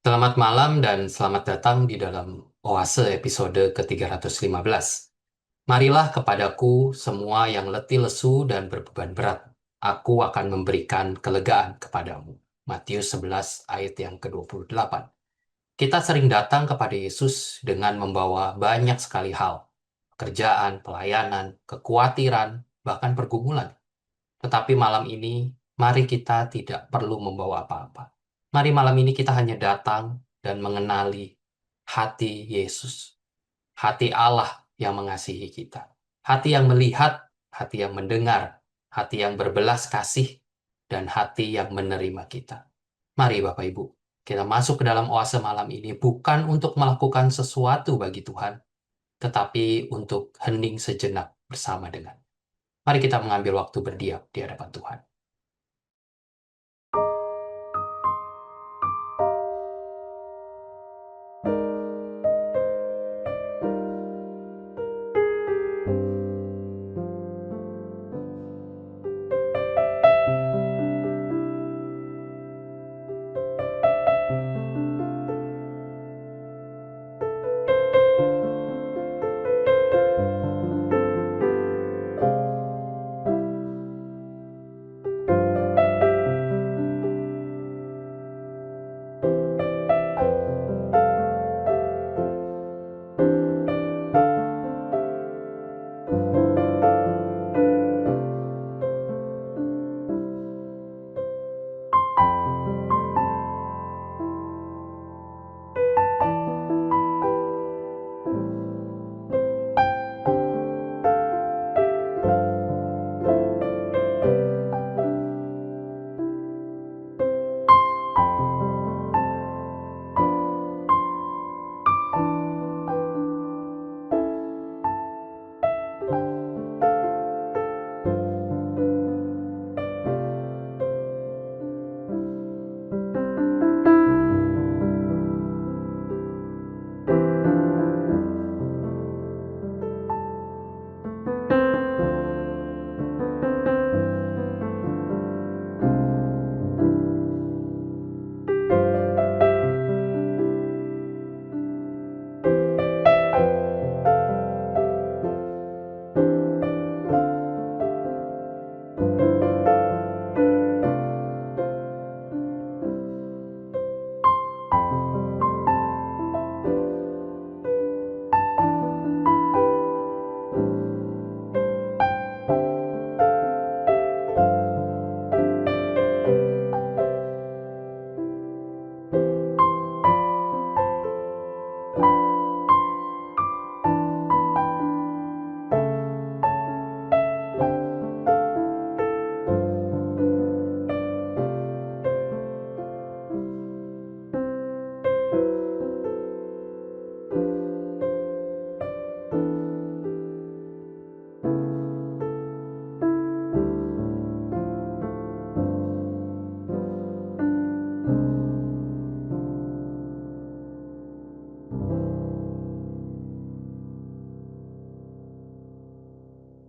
Selamat malam dan selamat datang di dalam Oase episode ke-315. Marilah kepadaku semua yang letih lesu dan berbeban berat. Aku akan memberikan kelegaan kepadamu. Matius 11 ayat yang ke-28. Kita sering datang kepada Yesus dengan membawa banyak sekali hal. Pekerjaan, pelayanan, kekhawatiran, bahkan pergumulan. Tetapi malam ini, mari kita tidak perlu membawa apa-apa. Mari malam ini kita hanya datang dan mengenali hati Yesus. Hati Allah yang mengasihi kita. Hati yang melihat, hati yang mendengar, hati yang berbelas kasih, dan hati yang menerima kita. Mari Bapak Ibu, kita masuk ke dalam oase malam ini bukan untuk melakukan sesuatu bagi Tuhan, tetapi untuk hening sejenak bersama dengan. Mari kita mengambil waktu berdiam di hadapan Tuhan.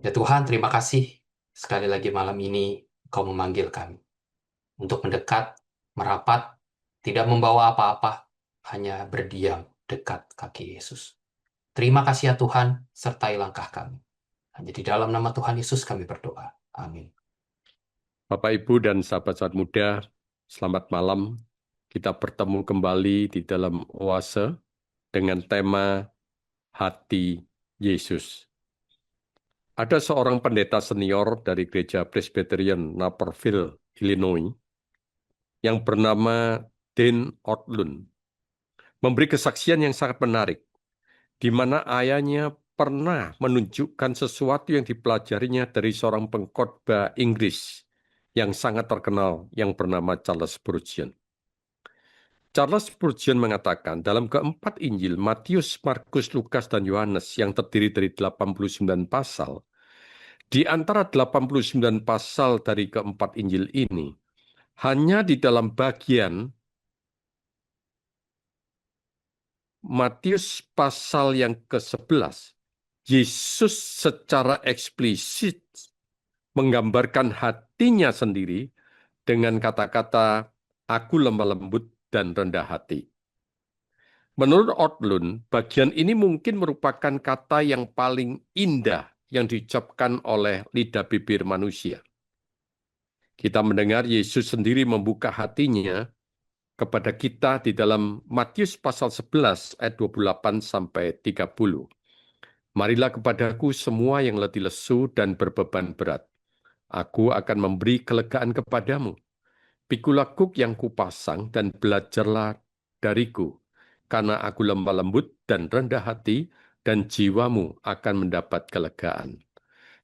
Ya Tuhan, terima kasih sekali lagi malam ini Kau memanggil kami untuk mendekat, merapat, tidak membawa apa-apa, hanya berdiam dekat kaki Yesus. Terima kasih ya Tuhan, sertai langkah kami. Hanya di dalam nama Tuhan Yesus kami berdoa. Amin. Bapak, Ibu, dan sahabat-sahabat muda, selamat malam. Kita bertemu kembali di dalam Oase dengan tema Hati Yesus. Ada seorang pendeta senior dari Gereja Presbyterian Naperville, Illinois, yang bernama Dan Ortlund, memberi kesaksian yang sangat menarik, di mana ayahnya pernah menunjukkan sesuatu yang dipelajarinya dari seorang pengkhotbah Inggris yang sangat terkenal yang bernama Charles Spurgeon. Charles Spurgeon mengatakan dalam keempat Injil, Matius, Markus, Lukas, dan Yohanes yang terdiri dari 89 pasal, di antara 89 pasal dari keempat Injil ini, hanya di dalam bagian Matius pasal yang ke-11, Yesus secara eksplisit menggambarkan hatinya sendiri dengan kata-kata, "Aku lemah lembut dan rendah hati." Menurut Ortlund, bagian ini mungkin merupakan kata yang paling indah yang diucapkan oleh lidah bibir manusia. Kita mendengar Yesus sendiri membuka hatinya kepada kita di dalam Matius pasal 11 ayat 28 sampai 30. Marilah kepadaku semua yang letih lesu dan berbeban berat. Aku akan memberi kelegaan kepadamu. Pikulah kuk yang kupasang dan belajarlah dariku, karena aku lemah lembut dan rendah hati, dan jiwamu akan mendapat kelegaan.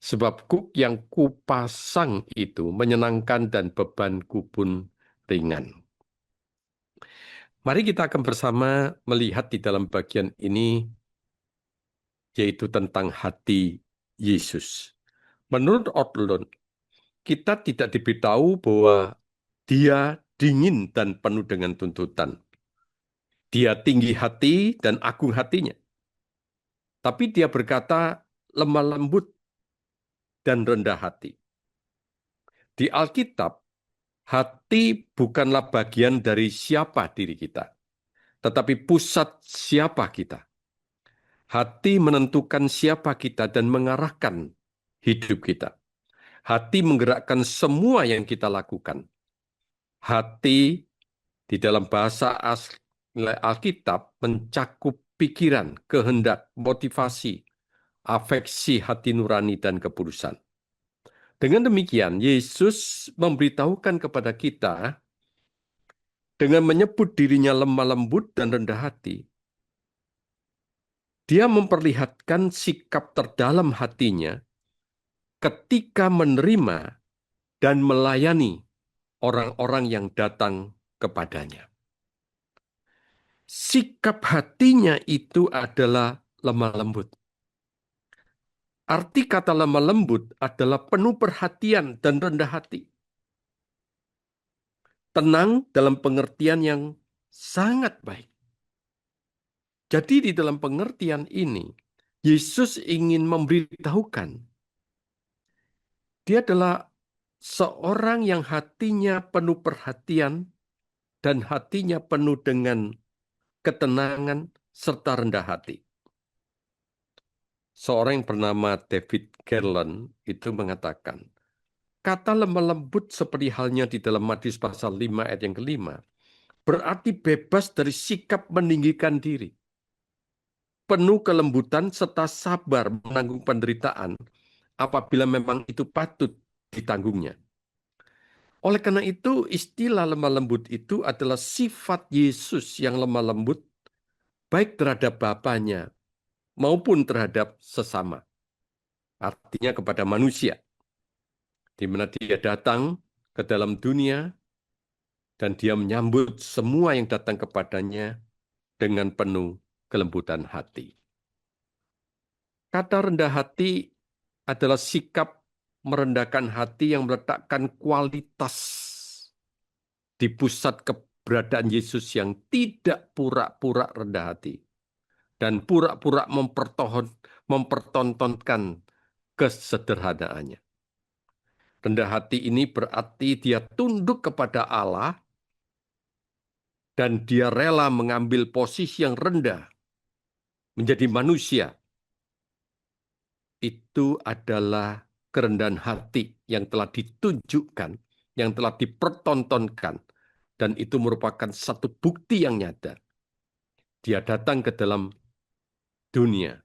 Sebab kuk yang kupasang itu menyenangkan dan bebanku pun ringan. Mari kita akan bersama melihat di dalam bagian ini, yaitu tentang hati Yesus. Menurut Ortlund, kita tidak diberitahu bahwa dia dingin dan penuh dengan tuntutan. Dia tinggi hati dan agung hatinya. Tapi dia berkata lemah lembut dan rendah hati. Di Alkitab, hati bukanlah bagian dari siapa diri kita, tetapi pusat siapa kita. Hati menentukan siapa kita dan mengarahkan hidup kita. Hati menggerakkan semua yang kita lakukan. Hati di dalam bahasa asli Alkitab mencakup pikiran, kehendak, motivasi, afeksi hati nurani, dan keputusan. Dengan demikian, Yesus memberitahukan kepada kita dengan menyebut dirinya lemah lembut dan rendah hati. Dia memperlihatkan sikap terdalam hatinya ketika menerima dan melayani orang-orang yang datang kepadanya. Sikap hatinya itu adalah lemah lembut. Arti kata lemah lembut adalah penuh perhatian dan rendah hati. Tenang dalam pengertian yang sangat baik. Jadi di dalam pengertian ini, Yesus ingin memberitahukan, dia adalah seorang yang hatinya penuh perhatian dan hatinya penuh dengan ketenangan serta rendah hati. Seorang yang bernama David Garland itu mengatakan, kata lemah lembut seperti halnya di dalam Matius pasal 5 ayat yang kelima, berarti bebas dari sikap meninggikan diri. Penuh kelembutan serta sabar menanggung penderitaan apabila memang itu patut ditanggungnya. Oleh karena itu, istilah lemah lembut itu adalah sifat Yesus yang lemah lembut, baik terhadap Bapaknya maupun terhadap sesama. Artinya kepada manusia, di mana dia datang ke dalam dunia dan dia menyambut semua yang datang kepadanya dengan penuh kelembutan hati. Kata rendah hati adalah sikap merendahkan hati yang meletakkan kualitas di pusat keberadaan Yesus yang tidak pura-pura rendah hati dan pura-pura mempertontonkan kesederhanaannya. Rendah hati ini berarti dia tunduk kepada Allah dan dia rela mengambil posisi yang rendah menjadi manusia. Itu adalah kerendahan hati yang telah ditunjukkan, yang telah dipertontonkan, dan itu merupakan satu bukti yang nyata. Dia datang ke dalam dunia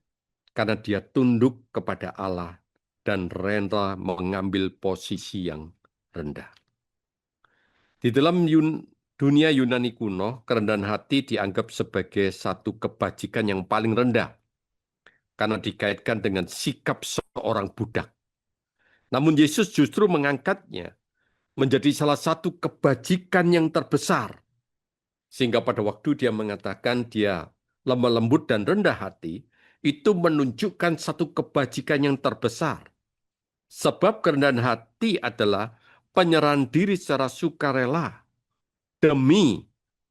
karena dia tunduk kepada Allah dan rela mengambil posisi yang rendah. Di dalam dunia Yunani kuno, kerendahan hati dianggap sebagai satu kebajikan yang paling rendah karena dikaitkan dengan sikap seorang budak. Namun Yesus justru mengangkatnya menjadi salah satu kebajikan yang terbesar. Sehingga pada waktu dia mengatakan dia lemah lembut dan rendah hati, itu menunjukkan satu kebajikan yang terbesar. Sebab kerendahan hati adalah penyerahan diri secara sukarela demi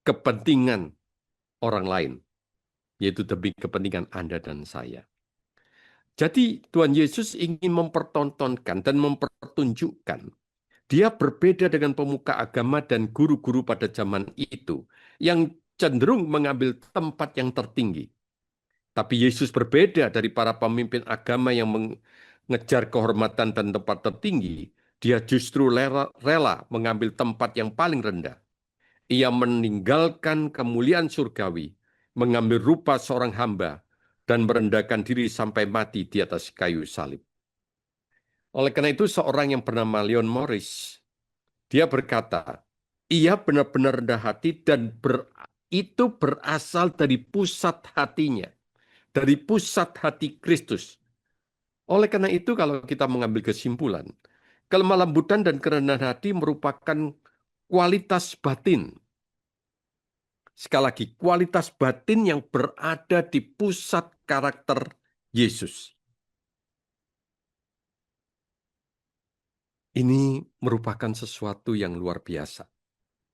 kepentingan orang lain, yaitu demi kepentingan Anda dan saya. Jadi Tuhan Yesus ingin mempertontonkan dan mempertunjukkan dia berbeda dengan pemuka agama dan guru-guru pada zaman itu yang cenderung mengambil tempat yang tertinggi. Tapi Yesus berbeda dari para pemimpin agama yang mengejar kehormatan dan tempat tertinggi. Dia justru rela mengambil tempat yang paling rendah. Ia meninggalkan kemuliaan surgawi, mengambil rupa seorang hamba, dan merendahkan diri sampai mati di atas kayu salib. Oleh karena itu, seorang yang bernama Leon Morris, dia berkata, ia benar-benar rendah hati dan itu berasal dari pusat hatinya, dari pusat hati Kristus. Oleh karena itu, kalau kita mengambil kesimpulan, kelemah lembutan dan kerendahan hati merupakan kualitas batin. Sekali lagi, kualitas batin yang berada di pusat karakter Yesus. Ini merupakan sesuatu yang luar biasa.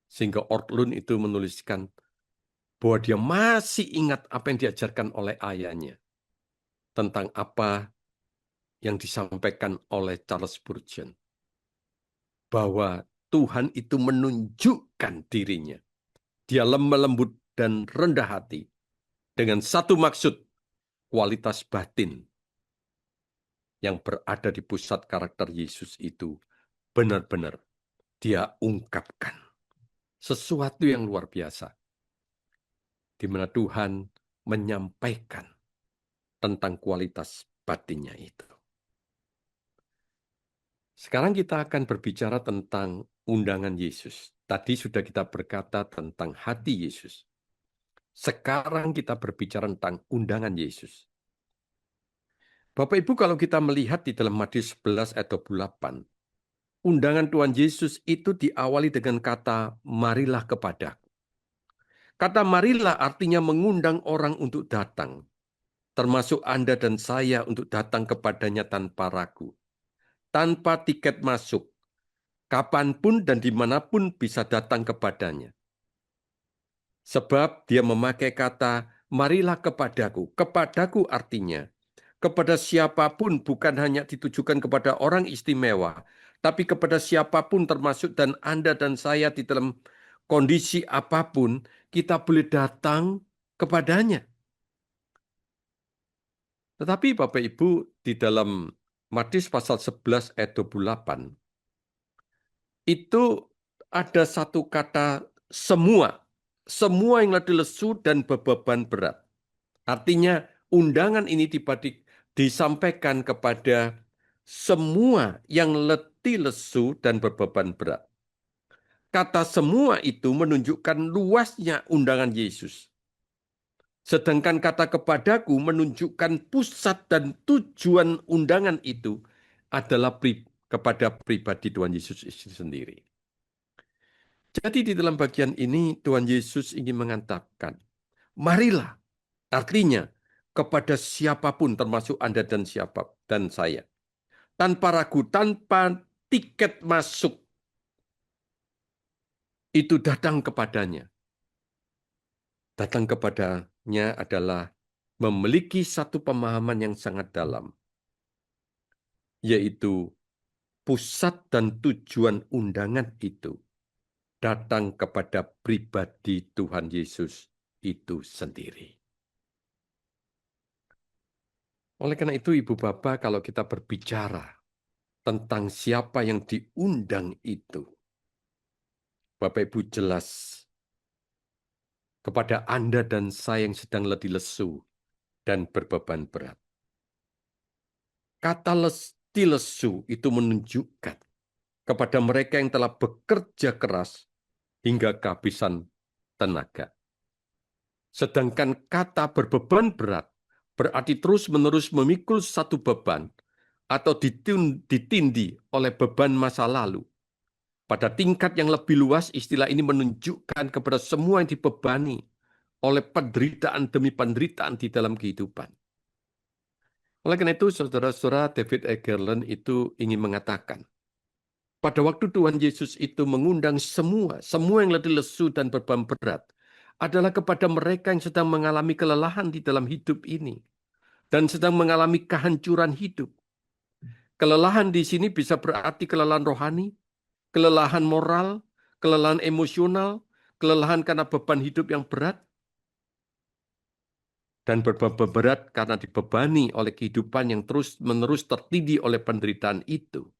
Sehingga Ortlund itu menuliskan bahwa dia masih ingat apa yang diajarkan oleh ayahnya tentang apa yang disampaikan oleh Charles Spurgeon. Bahwa Tuhan itu menunjukkan dirinya. Dia lemah lembut dan rendah hati. Dengan satu maksud, kualitas batin yang berada di pusat karakter Yesus itu benar-benar dia ungkapkan. Sesuatu yang luar biasa. Di mana Tuhan menyampaikan tentang kualitas batinnya itu. Sekarang kita akan berbicara tentang undangan Yesus. Tadi sudah kita berkata tentang hati Yesus. Sekarang kita berbicara tentang undangan Yesus. Bapak Ibu, kalau kita melihat di dalam Matius 11 ayat 28, undangan Tuhan Yesus itu diawali dengan kata, marilah kepadaku. Kata marilah artinya mengundang orang untuk datang, termasuk Anda dan saya untuk datang kepadanya tanpa ragu, tanpa tiket masuk, kapanpun dan dimanapun bisa datang kepadanya. Sebab dia memakai kata, marilah kepadaku. Kepadaku artinya, kepada siapapun bukan hanya ditujukan kepada orang istimewa, tapi kepada siapapun termasuk dan Anda dan saya di dalam kondisi apapun, kita boleh datang kepadanya. Tetapi Bapak Ibu, di dalam Matius pasal 11 ayat 28, itu ada satu kata semua. Semua yang letih lesu dan beban berat. Artinya undangan ini disampaikan kepada semua yang letih lesu dan berbeban berat. Kata semua itu menunjukkan luasnya undangan Yesus. Sedangkan kata kepadaku menunjukkan pusat dan tujuan undangan itu adalah kepada pribadi Tuhan Yesus itu sendiri. Jadi di dalam bagian ini Tuhan Yesus ingin mengatakan, marilah, artinya kepada siapapun termasuk Anda dan saya. Tanpa ragu, tanpa tiket masuk, itu datang kepadanya. Datang kepadanya adalah memiliki satu pemahaman yang sangat dalam, yaitu pusat dan tujuan undangan itu datang kepada pribadi Tuhan Yesus itu sendiri. Oleh karena itu, Ibu Bapak, kalau kita berbicara tentang siapa yang diundang itu, Bapak Ibu jelas kepada Anda dan saya yang sedang letih lesu dan berbeban berat. Kata letih lesu itu menunjukkan kepada mereka yang telah bekerja keras hingga kehabisan tenaga. Sedangkan kata berbeban berat berarti terus-menerus memikul satu beban atau ditindih oleh beban masa lalu. Pada tingkat yang lebih luas, istilah ini menunjukkan kepada semua yang dibebani oleh penderitaan demi penderitaan di dalam kehidupan. Oleh karena itu, saudara-saudara, David Egerland itu ingin mengatakan, pada waktu Tuhan Yesus itu mengundang semua yang letih lesu dan beban berat, adalah kepada mereka yang sedang mengalami kelelahan di dalam hidup ini dan sedang mengalami kehancuran hidup. Kelelahan di sini bisa berarti kelelahan rohani, kelelahan moral, kelelahan emosional, kelelahan karena beban hidup yang berat, dan beban berat karena dibebani oleh kehidupan yang terus-menerus tertindih oleh penderitaan itu,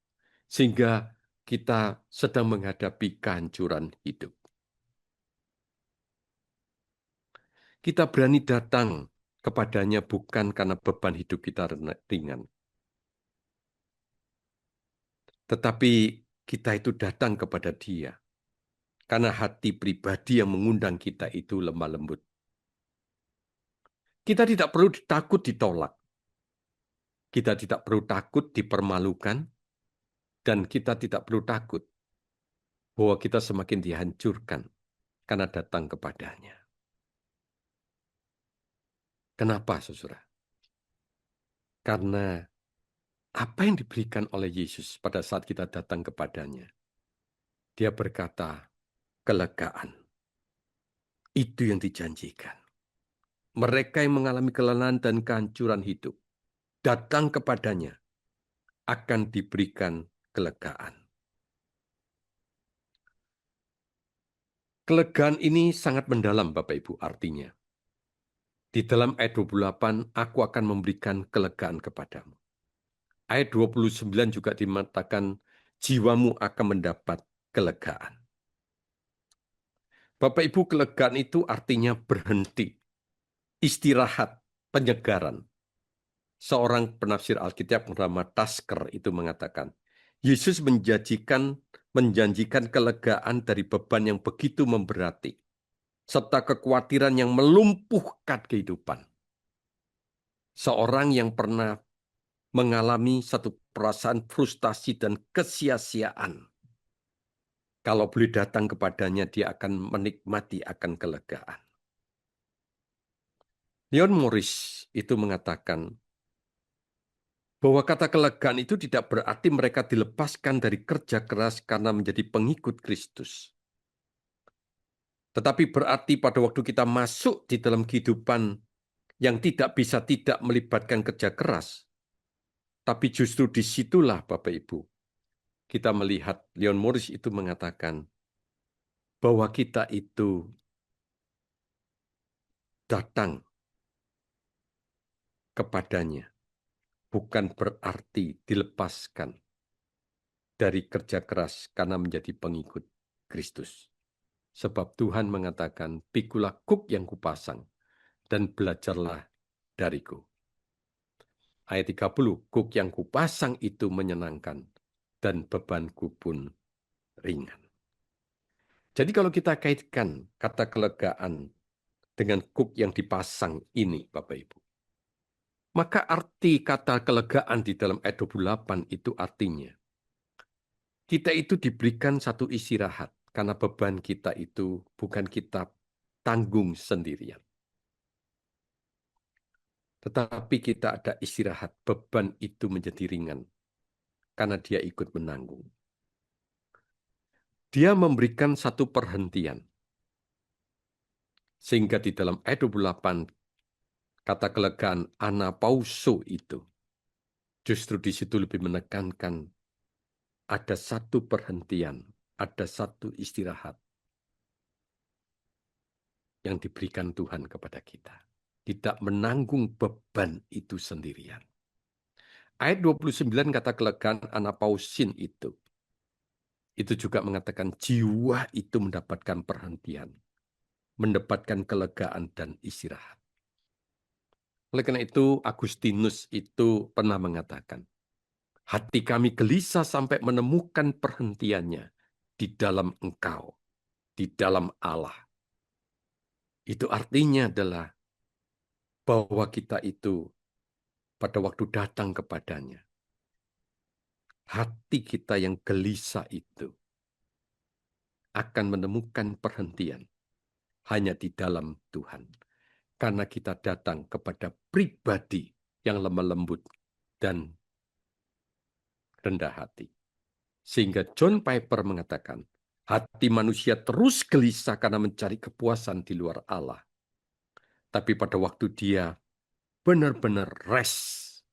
sehingga kita sedang menghadapi kehancuran hidup. Kita berani datang kepadanya bukan karena beban hidup kita ringan, tetapi kita itu datang kepada Dia karena hati pribadi yang mengundang kita itu lemah lembut. Kita tidak perlu takut ditolak. Kita tidak perlu takut dipermalukan. Dan kita tidak perlu takut bahwa kita semakin dihancurkan karena datang kepadanya. Kenapa, saudara? Karena apa yang diberikan oleh Yesus pada saat kita datang kepadanya? Dia berkata, kelegaan. Itu yang dijanjikan. Mereka yang mengalami kelelahan dan kehancuran hidup, datang kepadanya, akan diberikan kelegaan. Kelegaan ini sangat mendalam, Bapak Ibu, artinya. Di dalam ayat 28, aku akan memberikan kelegaan kepadamu. Ayat 29 juga dimatakan, jiwamu akan mendapat kelegaan. Bapak Ibu, kelegaan itu artinya berhenti, istirahat, penyegaran. Seorang penafsir Alkitab bernama Tasker itu mengatakan, Yesus menjanjikan kelegaan dari beban yang begitu memberati, serta kekhawatiran yang melumpuhkan kehidupan. Seorang yang pernah mengalami satu perasaan frustasi dan kesia-siaan, kalau boleh datang kepadanya, dia akan menikmati akan kelegaan. Leon Morris itu mengatakan bahwa kata kelegaan itu tidak berarti mereka dilepaskan dari kerja keras karena menjadi pengikut Kristus. Tetapi berarti pada waktu kita masuk di dalam kehidupan yang tidak bisa tidak melibatkan kerja keras, tapi justru disitulah Bapak Ibu, kita melihat Leon Morris itu mengatakan bahwa kita itu datang kepadanya, bukan berarti dilepaskan dari kerja keras karena menjadi pengikut Kristus. Sebab Tuhan mengatakan, pikulah kuk yang kupasang, dan belajarlah dariku. Ayat 30, kuk yang kupasang itu menyenangkan, dan bebanku pun ringan. Jadi kalau kita kaitkan kata kelegaan dengan kuk yang dipasang ini, Bapak Ibu, maka arti kata kelegaan di dalam ayat 28 itu artinya, kita itu diberikan satu istirahat, karena beban kita itu bukan kita tanggung sendirian. Tetapi kita ada istirahat, beban itu menjadi ringan, karena dia ikut menanggung. Dia memberikan satu perhentian, sehingga di dalam ayat 28, kata kelegaan anapauso itu, justru di situ lebih menekankan ada satu perhentian, ada satu istirahat yang diberikan Tuhan kepada kita. Tidak menanggung beban itu sendirian. Ayat 29 kata kelegaan anapausin itu juga mengatakan jiwa itu mendapatkan perhentian, mendapatkan kelegaan dan istirahat. Oleh karena itu, Agustinus itu pernah mengatakan, hati kami gelisah sampai menemukan perhentiannya di dalam Engkau, di dalam Allah. Itu artinya adalah bahwa kita itu pada waktu datang kepadanya, hati kita yang gelisah itu akan menemukan perhentian hanya di dalam Tuhan. Karena kita datang kepada pribadi yang lemah lembut dan rendah hati. Sehingga John Piper mengatakan, hati manusia terus gelisah karena mencari kepuasan di luar Allah. Tapi pada waktu dia benar-benar rest,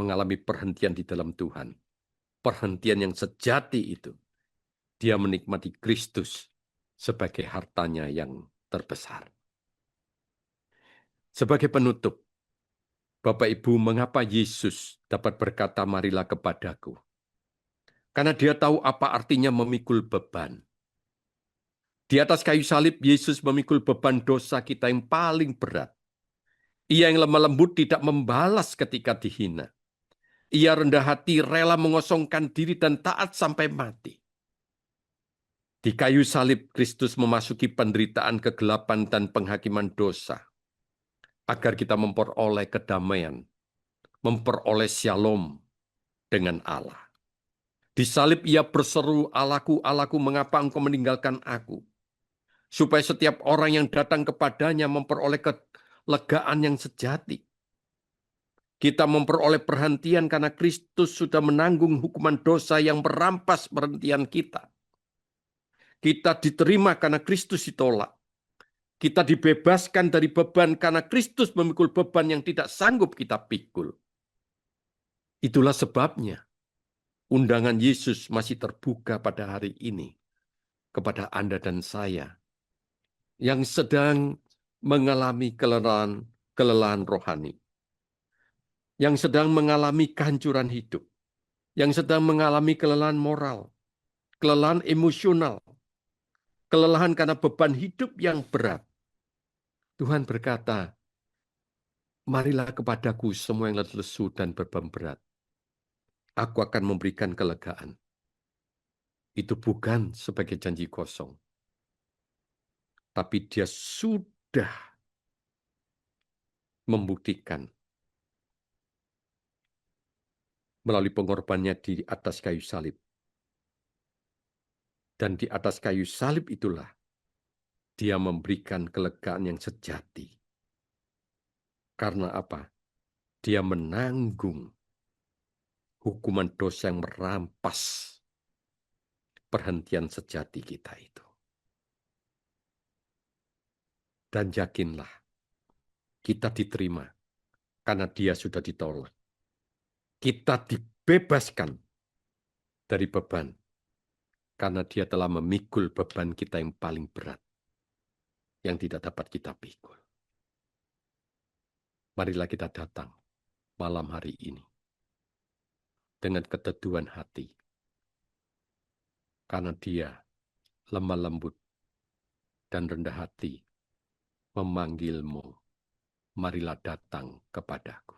mengalami perhentian di dalam Tuhan, perhentian yang sejati itu, dia menikmati Kristus sebagai hartanya yang terbesar. Sebagai penutup, Bapak Ibu, mengapa Yesus dapat berkata, marilah kepadaku? Karena dia tahu apa artinya memikul beban. Di atas kayu salib, Yesus memikul beban dosa kita yang paling berat. Ia yang lemah lembut tidak membalas ketika dihina. Ia rendah hati, rela mengosongkan diri dan taat sampai mati. Di kayu salib, Kristus memasuki penderitaan, kegelapan, dan penghakiman dosa. Agar kita memperoleh kedamaian, memperoleh shalom dengan Allah. Di salib ia berseru, "Allahku, Allahku, mengapa engkau meninggalkan aku?" Supaya setiap orang yang datang kepadanya memperoleh kelegaan yang sejati. Kita memperoleh perhentian karena Kristus sudah menanggung hukuman dosa yang merampas perhentian kita. Kita diterima karena Kristus ditolak. Kita dibebaskan dari beban karena Kristus memikul beban yang tidak sanggup kita pikul. Itulah sebabnya undangan Yesus masih terbuka pada hari ini kepada Anda dan saya yang sedang mengalami kelelahan rohani, yang sedang mengalami kehancuran hidup, yang sedang mengalami kelelahan moral, kelelahan emosional, kelelahan karena beban hidup yang berat. Tuhan berkata, marilah kepadaku semua yang letih lesu dan beban berat. Aku akan memberikan kelegaan. Itu bukan sebagai janji kosong, tapi dia sudah membuktikan melalui pengorbanannya di atas kayu salib. Dan di atas kayu salib itulah dia memberikan kelegaan yang sejati. Karena apa? Dia menanggung hukuman dosa yang merampas perhentian sejati kita itu. Dan yakinlah, kita diterima karena dia sudah ditolak. Kita dibebaskan dari beban karena dia telah memikul beban kita yang paling berat yang tidak dapat kita pikul. Marilah kita datang malam hari ini dengan keteduhan hati karena dia lemah lembut dan rendah hati memanggilmu, marilah datang kepadaku.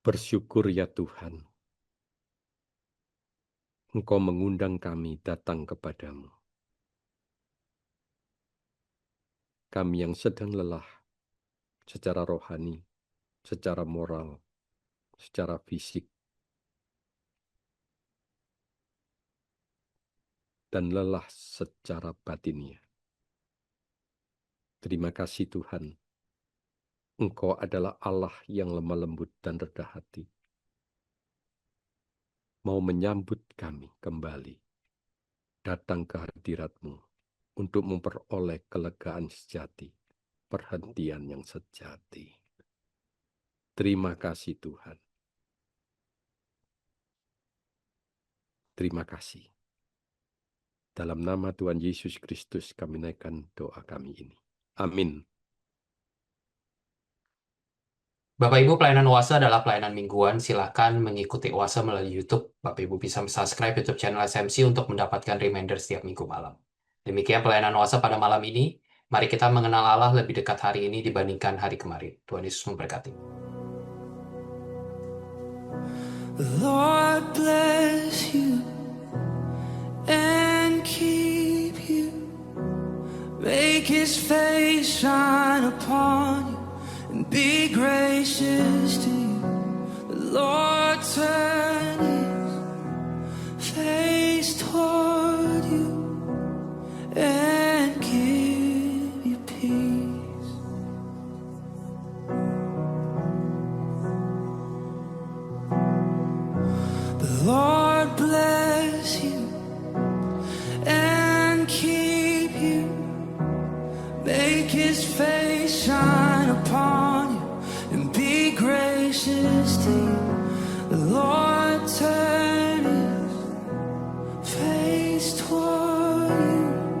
Bersyukur ya Tuhan, Engkau mengundang kami datang kepadamu. Kami yang sedang lelah secara rohani, secara moral, secara fisik, dan lelah secara batinnya. Terima kasih Tuhan, Engkau adalah Allah yang lemah lembut dan rendah hati. Mau menyambut kami kembali, datang ke hadirat-Mu untuk memperoleh kelegaan sejati, perhentian yang sejati. Terima kasih Tuhan. Terima kasih. Dalam nama Tuhan Yesus Kristus kami naikkan doa kami ini. Amin. Bapak Ibu, pelayanan Oase adalah pelayanan mingguan. Silakan mengikuti Oase melalui YouTube. Bapak Ibu bisa subscribe YouTube channel SMC untuk mendapatkan reminder setiap minggu malam. Demikian pelayanan Oase pada malam ini. Mari kita mengenal Allah lebih dekat hari ini dibandingkan hari kemarin. Tuhan Yesus memberkati. The Lord bless you and keep you. Make His face shine upon you and be gracious to you. The Lord turn His face toward you and give you peace. The Lord bless you and keep you. Make His face shine upon you and be gracious to you. The Lord turn His face toward you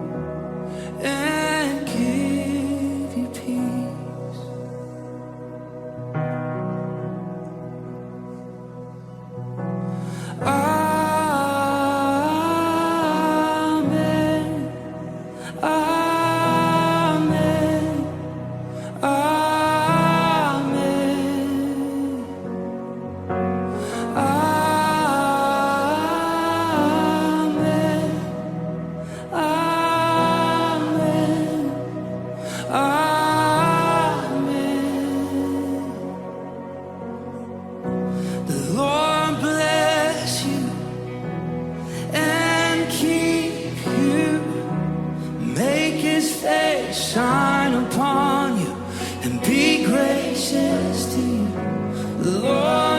and give you peace. Amen. Amen. Amen. Amen. Amen. Amen. The Lord bless you and keep you. Make His face shine upon you and be gracious to you. The Lord